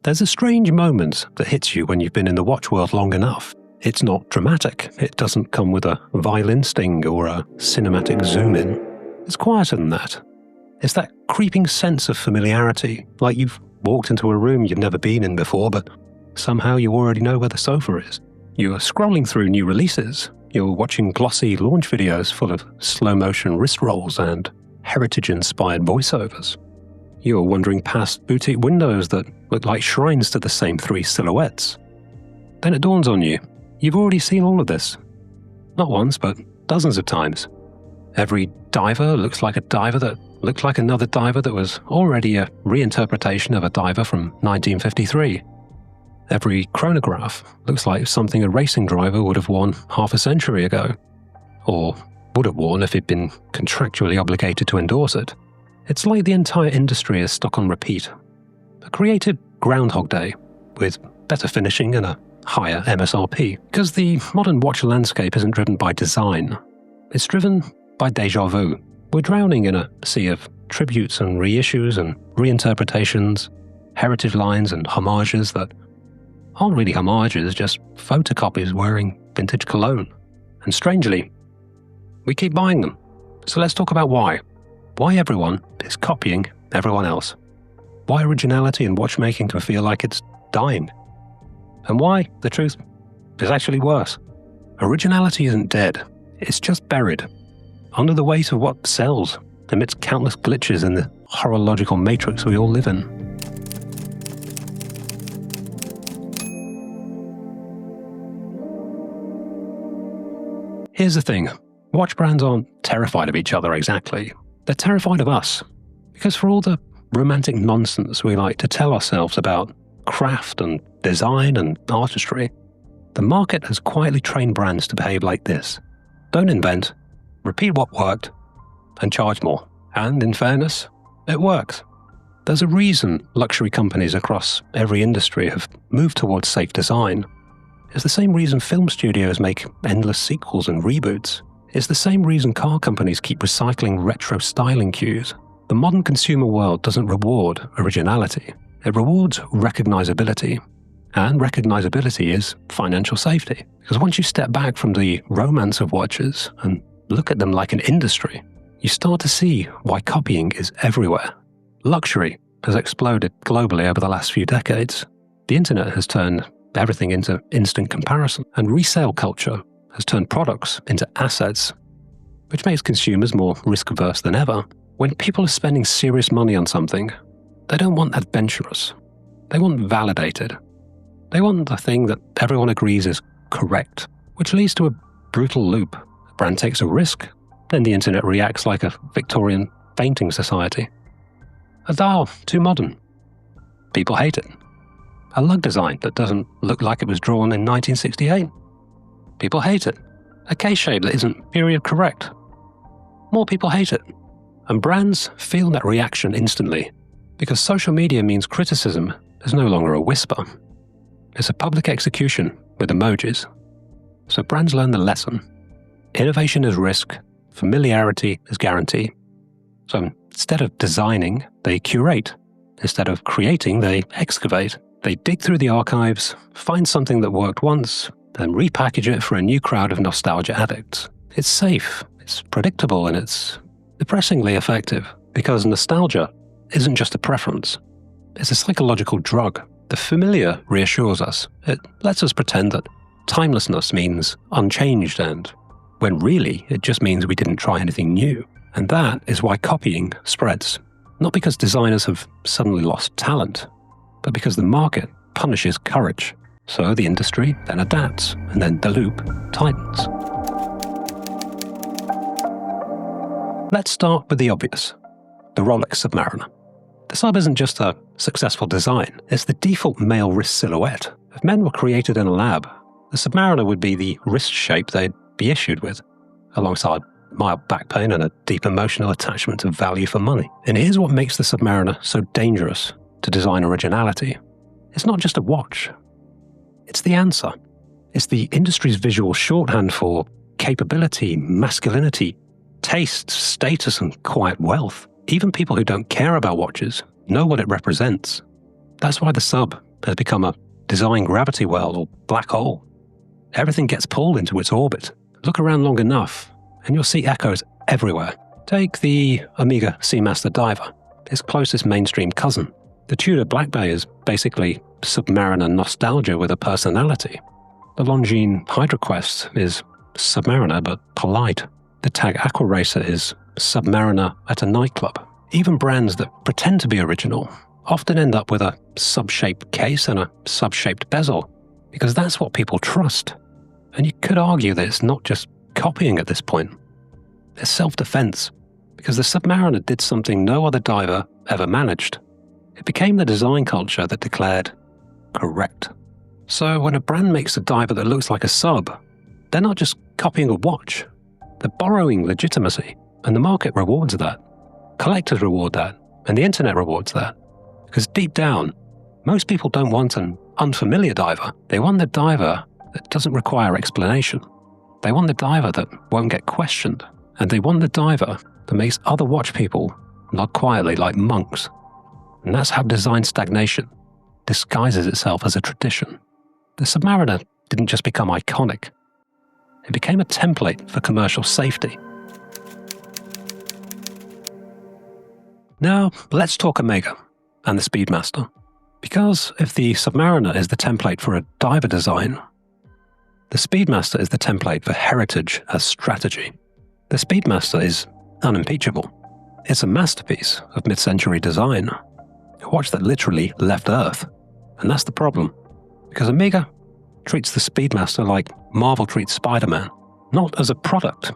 There's a strange moment that hits you when you've been in the watch world long enough. It's not dramatic. It doesn't come with a violin sting or a cinematic zoom in. It's quieter than that. It's that creeping sense of familiarity, like you've walked into a room you've never been in before, but somehow you already know where the sofa is. You're scrolling through new releases. You're watching glossy launch videos full of slow-motion wrist rolls and heritage-inspired voiceovers. You're wandering past boutique windows that look like shrines to the same three silhouettes. Then it dawns on you, you've already seen all of this. Not once, but dozens of times. Every diver looks like a diver that looked like another diver that was already a reinterpretation of a diver from 1953. Every chronograph looks like something a racing driver would have worn half a century ago. Or would have worn if he'd been contractually obligated to endorse it. It's like the entire industry is stuck on repeat. A creative Groundhog Day, with better finishing and a higher MSRP. Because the modern watch landscape isn't driven by design. It's driven by déjà vu. We're drowning in a sea of tributes and reissues and reinterpretations, heritage lines and homages that aren't really homages, just photocopies wearing vintage cologne. And strangely, we keep buying them. So let's talk about why. Why everyone is copying everyone else. Why originality in watchmaking can feel like it's dying. And why, the truth, is actually worse. Originality isn't dead. It's just buried under the weight of what sells, amidst countless glitches in the horological matrix we all live in. Here's the thing. Watch brands aren't terrified of each other exactly. They're terrified of us. Because for all the romantic nonsense we like to tell ourselves about craft and design and artistry, the market has quietly trained brands to behave like this. Don't invent, repeat what worked, and charge more. And in fairness, it works. There's a reason luxury companies across every industry have moved towards safe design. It's the same reason film studios make endless sequels and reboots. It's the same reason car companies keep recycling retro styling cues. The modern consumer world doesn't reward originality. It rewards recognizability. And recognizability is financial safety. Because once you step back from the romance of watches and look at them like an industry, you start to see why copying is everywhere. Luxury has exploded globally over the last few decades. The internet has turned everything into instant comparison, and resale culture has turned products into assets, which makes consumers more risk-averse than ever. When people are spending serious money on something, they don't want adventurous. They want validated. They want the thing that everyone agrees is correct, which leads to a brutal loop. A brand takes a risk, then the internet reacts like a Victorian painting society. A dial too modern. People hate it. A lug design that doesn't look like it was drawn in 1968. People hate it. A case shape that isn't period correct. More people hate it. And brands feel that reaction instantly, because social media means criticism is no longer a whisper. It's a public execution with emojis. So brands learn the lesson. Innovation is risk, familiarity is guarantee. So instead of designing, they curate. Instead of creating, they excavate. They dig through the archives, find something that worked once, and repackage it for a new crowd of nostalgia addicts. It's safe, it's predictable, and it's depressingly effective, because nostalgia isn't just a preference. It's a psychological drug. The familiar reassures us. It lets us pretend that timelessness means unchanged, and when really it just means we didn't try anything new. And that is why copying spreads. Not because designers have suddenly lost talent, but because the market punishes courage. So the industry then adapts, and then the loop tightens. Let's start with the obvious, the Rolex Submariner. The Sub isn't just a successful design, it's the default male wrist silhouette. If men were created in a lab, the Submariner would be the wrist shape they'd be issued with, alongside mild back pain and a deep emotional attachment to value for money. And here's what makes the Submariner so dangerous to design originality. It's not just a watch. It's the answer. It's the industry's visual shorthand for capability, masculinity, taste, status, and quiet wealth. Even people who don't care about watches know what it represents. That's why the Sub has become a design gravity well or black hole. Everything gets pulled into its orbit. Look around long enough, and you'll see echoes everywhere. Take the Omega Seamaster Diver, its closest mainstream cousin. The Tudor Black Bay is basically Submariner nostalgia with a personality. The Longines HydroQuest is Submariner but polite. The Tag Aqua Racer is Submariner at a nightclub. Even brands that pretend to be original often end up with a sub-shaped case and a sub-shaped bezel, because that's what people trust. And you could argue that it's not just copying at this point. It's self-defense, because the Submariner did something no other diver ever managed. It became the design culture that declared correct. So when a brand makes a diver that looks like a sub, they're not just copying a watch. They're borrowing legitimacy, and the market rewards that. Collectors reward that, and the internet rewards that. Because deep down, most people don't want an unfamiliar diver. They want the diver that doesn't require explanation. They want the diver that won't get questioned. And they want the diver that makes other watch people nod quietly like monks. And that's how design stagnation disguises itself as a tradition. The Submariner didn't just become iconic. It became a template for commercial safety. Now, let's talk Omega and the Speedmaster. Because if the Submariner is the template for a diver design, the Speedmaster is the template for heritage as strategy. The Speedmaster is unimpeachable. It's a masterpiece of mid-century design, a watch that literally left Earth. And that's the problem, because Omega treats the Speedmaster like Marvel treats Spider-Man, not as a product,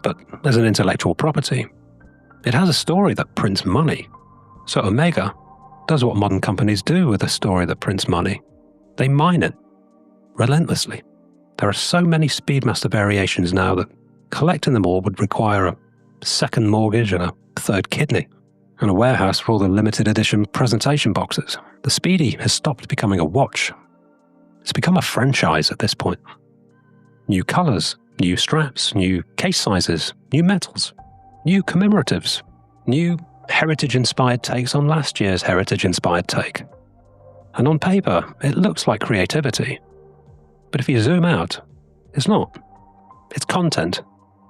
but as an intellectual property. It has a story that prints money, so Omega does what modern companies do with a story that prints money. They mine it relentlessly. There are so many Speedmaster variations now that collecting them all would require a second mortgage and a third kidney, and a warehouse for all the limited edition presentation boxes. The Speedy has stopped becoming a watch. It's become a franchise at this point. New colors, new straps, new case sizes, new metals, new commemoratives, new heritage-inspired takes on last year's heritage-inspired take. And on paper, it looks like creativity. But if you zoom out, it's not. It's content.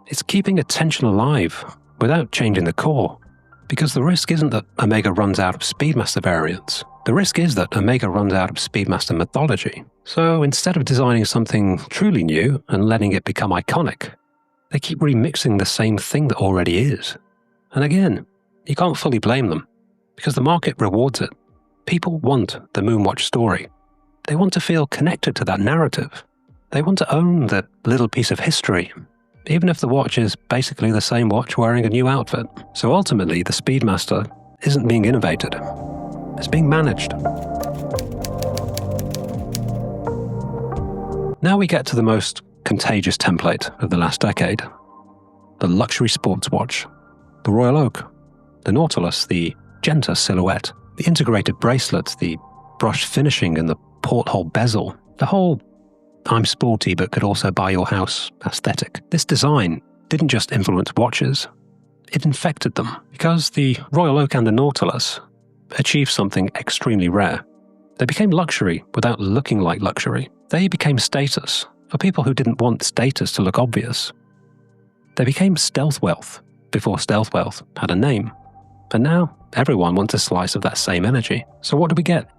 It's keeping attention alive without changing the core. Because the risk isn't that Omega runs out of Speedmaster variants. The risk is that Omega runs out of Speedmaster mythology. So instead of designing something truly new and letting it become iconic, they keep remixing the same thing that already is. And again, you can't fully blame them, because the market rewards it. People want the Moonwatch story. They want to feel connected to that narrative. They want to own that little piece of history, even if the watch is basically the same watch wearing a new outfit. So ultimately, the Speedmaster isn't being innovated. It's being managed. Now we get to the most contagious template of the last decade. The luxury sports watch. The Royal Oak. The Nautilus, the Genta silhouette. The integrated bracelet, the brushed finishing and the porthole bezel. The whole I'm sporty but could also buy your house aesthetic. This design didn't just influence watches, it infected them, because the Royal Oak and the Nautilus achieved something extremely rare. They became luxury without looking like luxury. They became status for people who didn't want status to look obvious. They became stealth wealth before stealth wealth had a name. And now everyone wants a slice of that same energy. So what do we get?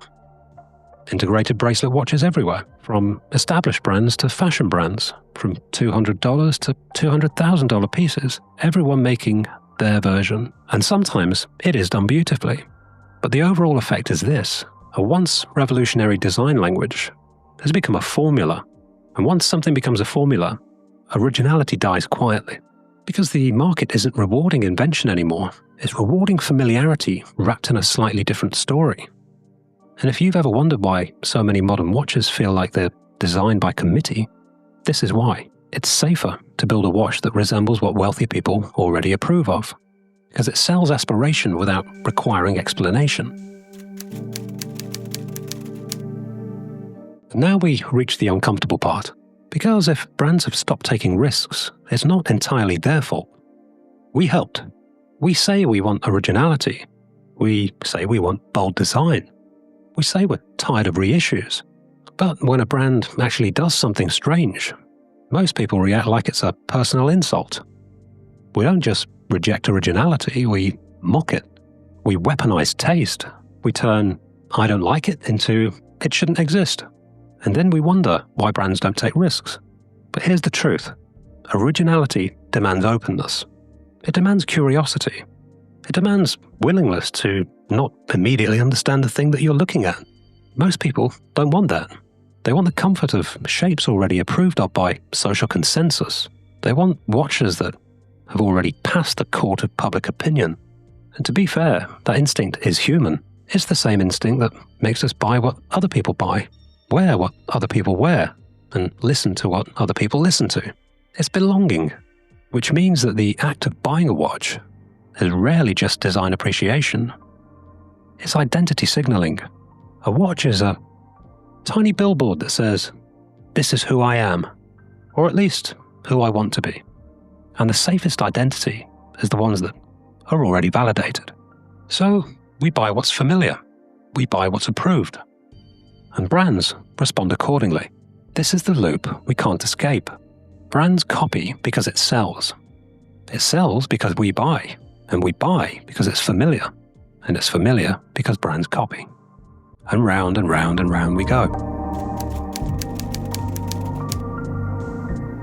Integrated bracelet watches everywhere, from established brands to fashion brands, from $200 to $200,000 pieces, everyone making their version. And sometimes it is done beautifully. But the overall effect is this: a once revolutionary design language has become a formula. And once something becomes a formula, originality dies quietly. Because the market isn't rewarding invention anymore, it's rewarding familiarity wrapped in a slightly different story. And if you've ever wondered why so many modern watches feel like they're designed by committee, this is why. It's safer to build a watch that resembles what wealthy people already approve of, because it sells aspiration without requiring explanation. Now we reach the uncomfortable part, because if brands have stopped taking risks, it's not entirely their fault. We helped. We say we want originality. We say we want bold design. We say we're tired of reissues. But when a brand actually does something strange, most people react like it's a personal insult. We don't just reject originality, we mock it. We weaponize taste. We turn "I don't like it" into "it shouldn't exist." And then we wonder why brands don't take risks. But here's the truth. Originality demands openness. It demands curiosity. It demands willingness to not immediately understand the thing that you're looking at. Most people don't want that. They want the comfort of shapes already approved of by social consensus. They want watches that have already passed the court of public opinion. And to be fair, that instinct is human. It's the same instinct that makes us buy what other people buy, wear what other people wear, and listen to what other people listen to. It's belonging, which means that the act of buying a watch is rarely just design appreciation. It's identity signaling. A watch is a tiny billboard that says, "This is who I am," or at least who I want to be. And the safest identity is the ones that are already validated. So we buy what's familiar. We buy what's approved. And brands respond accordingly. This is the loop we can't escape. Brands copy because it sells. It sells because we buy. And we buy because it's familiar. And it's familiar because brands copy. And round and round and round we go.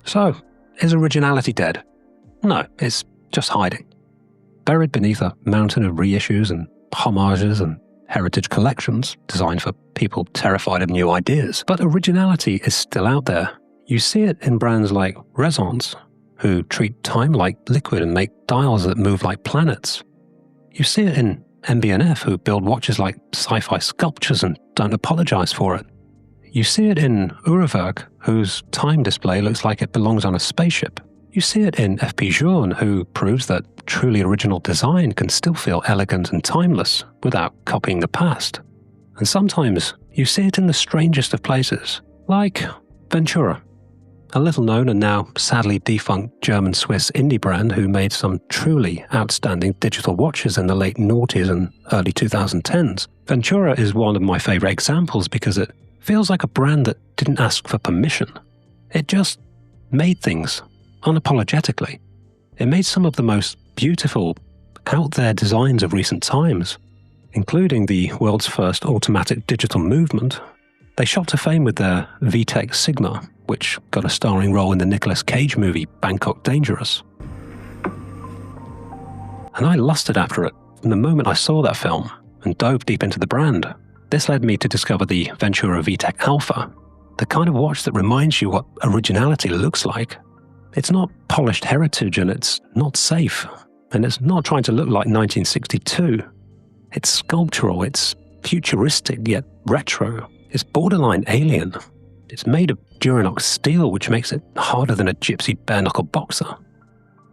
So, is originality dead? No, it's just hiding. Buried beneath a mountain of reissues and homages and heritage collections designed for people terrified of new ideas. But originality is still out there. You see it in brands like Reassurance, who treat time like liquid and make dials that move like planets. You see it in MB&F, who build watches like sci-fi sculptures and don't apologize for it. You see it in Uhrwerk, whose time display looks like it belongs on a spaceship. You see it in FP Journe, who proves that truly original design can still feel elegant and timeless without copying the past. And sometimes you see it in the strangest of places, like Ventura, a little-known and now sadly defunct German-Swiss indie brand who made some truly outstanding digital watches in the late noughties and early 2010s. Ventura is one of my favorite examples because it feels like a brand that didn't ask for permission. It just made things unapologetically. It made some of the most beautiful, out-there designs of recent times, including the world's first automatic digital movement. They shot to fame with their VTech Sigma, which got a starring role in the Nicolas Cage movie Bangkok Dangerous. And I lusted after it from the moment I saw that film and dove deep into the brand. This led me to discover the Ventura VTech Alpha, the kind of watch that reminds you what originality looks like. It's not polished heritage, and it's not safe, and it's not trying to look like 1962. It's sculptural, it's futuristic yet retro. It's borderline alien. It's made of Duranox steel, which makes it harder than a gypsy bare-knuckle boxer.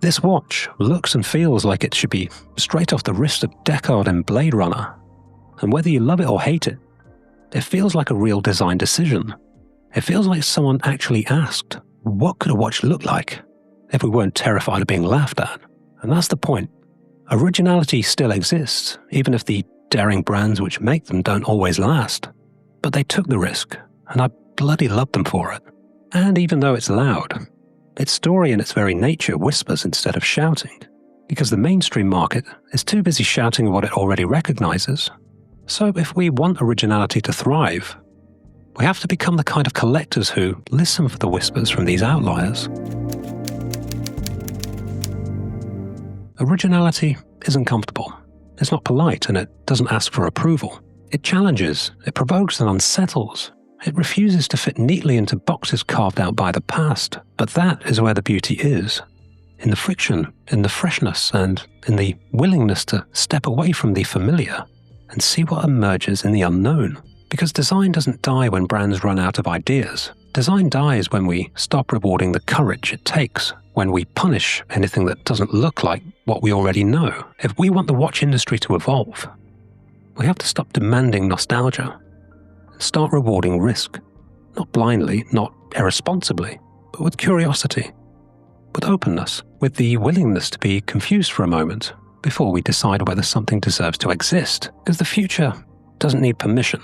This watch looks and feels like it should be straight off the wrist of Deckard in Blade Runner. And whether you love it or hate it, it feels like a real design decision. It feels like someone actually asked, what could a watch look like if we weren't terrified of being laughed at? And that's the point. Originality still exists, even if the daring brands which make them don't always last. But they took the risk, and I bloody love them for it. And even though it's loud, its story in its very nature whispers instead of shouting, because the mainstream market is too busy shouting what it already recognizes. So if we want originality to thrive, we have to become the kind of collectors who listen for the whispers from these outliers. Originality isn't comfortable. It's not polite, and it doesn't ask for approval. It challenges, it provokes and unsettles. It refuses to fit neatly into boxes carved out by the past. But that is where the beauty is. In the friction, in the freshness, and in the willingness to step away from the familiar and see what emerges in the unknown. Because design doesn't die when brands run out of ideas. Design dies when we stop rewarding the courage it takes, when we punish anything that doesn't look like what we already know. If we want the watch industry to evolve, we have to stop demanding nostalgia and start rewarding risk. Not blindly, not irresponsibly, but with curiosity, with openness, with the willingness to be confused for a moment before we decide whether something deserves to exist. Because the future doesn't need permission,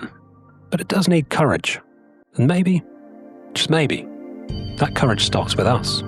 But it does need courage. And maybe, just maybe, that courage starts with us.